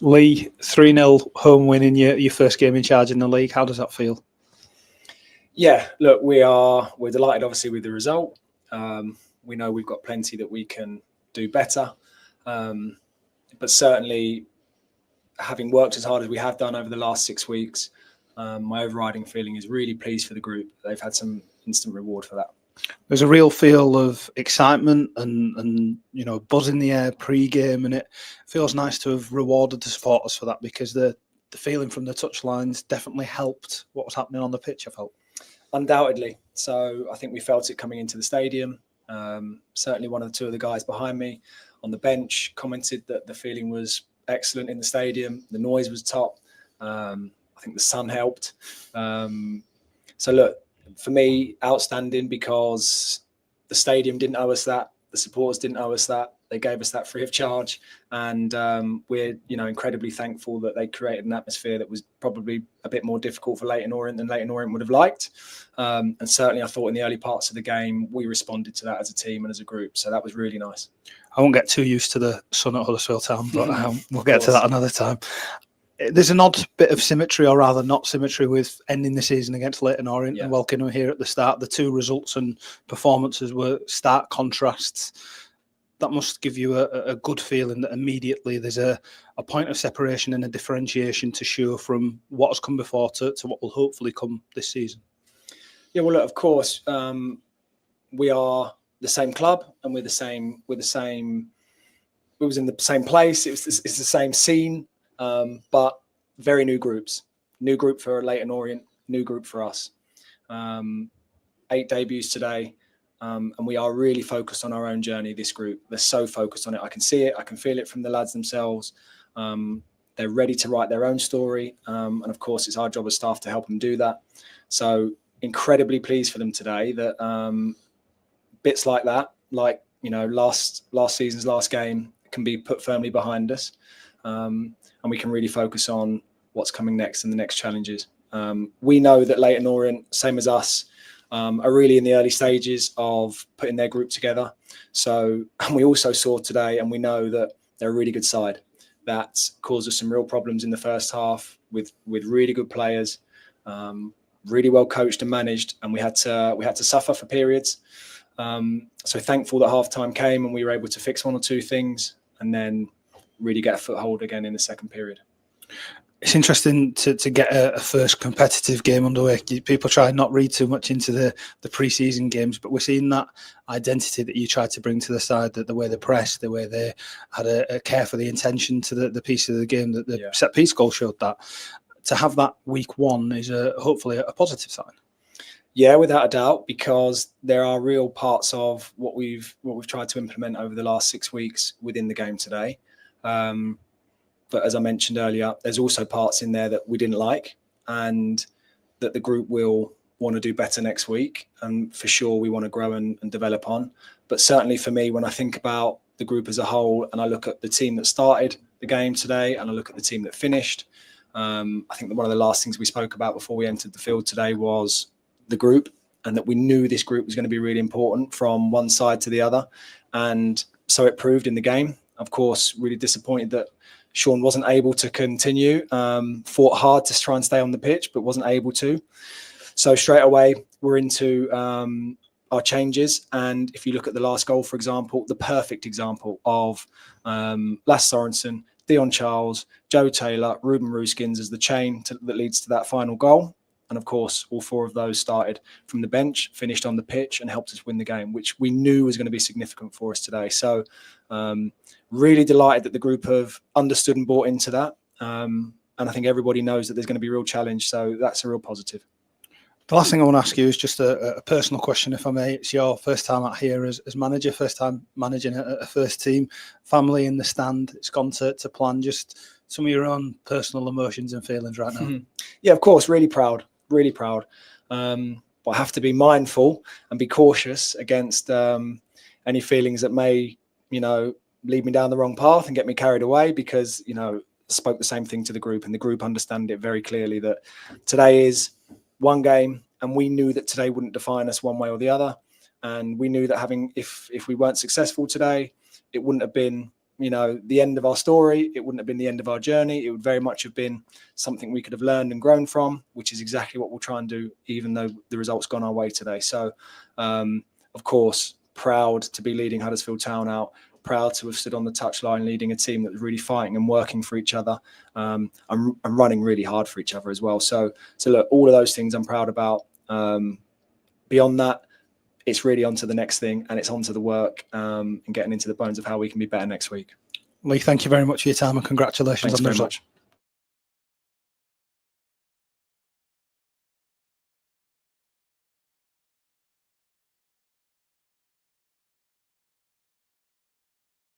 Lee, 3-0 home win in your first game in charge in the league. How does that feel? Yeah, look, we're delighted, obviously, with the result. We know we've got plenty that we can do better. But certainly, having worked as hard as we have done over the last 6 weeks, my overriding feeling is really pleased for the group. They've had some instant reward for that. There's a real feel of excitement and buzz in the air pre-game, and it feels nice to have rewarded the supporters for that, because the feeling from the touchlines definitely helped what was happening on the pitch, I felt. Undoubtedly. So I think we felt it coming into the stadium. Certainly one of the two of the guys behind me on the bench commented that the feeling was excellent in the stadium. The noise was top. I think the sun helped. So look, for me, outstanding, because the stadium didn't owe us that. The supporters didn't owe us that. They gave us that free of charge. And we're incredibly thankful that they created an atmosphere that was probably a bit more difficult for Leyton Orient than Leyton Orient would have liked. And certainly I thought in the early parts of the game, we responded to that as a team and as a group. So that was really nice. I won't get too used to the sun at Huddersfield Town, but we'll get to that another time. There's an odd bit of symmetry, or rather not symmetry, with ending the season against Leyton Orient and Welkingham here at the start. The two results and performances were stark contrasts. That must give you a good feeling that immediately there's a point of separation and a differentiation to show from what has come before to what will hopefully come this season. Yeah, well, look, of course, we are the same club, and we're the same. We was in the same place. It's the same scene. But very new groups. New group for Leyton Orient, new group for us. 8 debuts today, and we are really focused on our own journey, this group. They're so focused on it. I can see it. I can feel it from the lads themselves. They're ready to write their own story. And, of course, it's our job as staff to help them do that. So incredibly pleased for them today that bits like that, like, last season's last game, can be put firmly behind us. And we can really focus on what's coming next and the next challenges. We know that Leyton Orient, same as us, are really in the early stages of putting their group together. So, and we also saw today, and we know that they're a really good side that caused us some real problems in the first half with really good players, really well coached and managed, and we had to suffer for periods. So thankful that halftime came and we were able to fix one or two things, and then really get a foothold again in the second period. It's interesting to get a first competitive game underway. People try and not read too much into the pre-season games, but we're seeing that identity that you tried to bring to the side, that the way they pressed, the way they had a care for the intention to the piece of the game, that the set-piece goal showed that. To have that week one is hopefully a positive sign. Yeah, without a doubt, because there are real parts of what we've tried to implement over the last 6 weeks within the game today. But as I mentioned earlier, there's also parts in there that we didn't like, and that the group will want to do better next week. And for sure, we want to grow and develop on. But certainly for me, when I think about the group as a whole, and I look at the team that started the game today, and I look at the team that finished, I think that one of the last things we spoke about before we entered the field today was the group, and that we knew this group was going to be really important from one side to the other. And so it proved in the game. Of course, really disappointed that Sean wasn't able to continue, fought hard to try and stay on the pitch, but wasn't able to. So straight away, we're into our changes. And if you look at the last goal, for example, the perfect example of Lasse Sorensen, Dion Charles, Joe Taylor, Ruben Ruskins as the chain that leads to that final goal. And of course, all 4 of those started from the bench, finished on the pitch, and helped us win the game, which we knew was going to be significant for us today. So really delighted that the group have understood and bought into that. And I think everybody knows that there's going to be a real challenge. So that's a real positive. The last thing I want to ask you is just a personal question, if I may. It's your first time out here as manager, first time managing a first team, family in the stand. It's gone to plan. Just some of your own personal emotions and feelings right now. Mm-hmm. Yeah, of course. Really proud. Really proud. But I have to be mindful and be cautious against any feelings that may, lead me down the wrong path and get me carried away, because, spoke the same thing to the group, and the group understand it very clearly that today is one game, and we knew that today wouldn't define us one way or the other. And we knew that if we weren't successful today, it wouldn't have been the end of our story. It wouldn't have been the end of our journey. It would very much have been something we could have learned and grown from, which is exactly what we'll try and do, even though the result's gone our way today. So, of course, proud to be leading Huddersfield Town out, proud to have stood on the touchline leading a team that was really fighting and working for each other, and running really hard for each other as well. So look, all of those things I'm proud about. Beyond that, it's really on to the next thing, and it's on to the work, and getting into the bones of how we can be better next week. Lee, thank you very much for your time, and congratulations Thanks on the very result. much.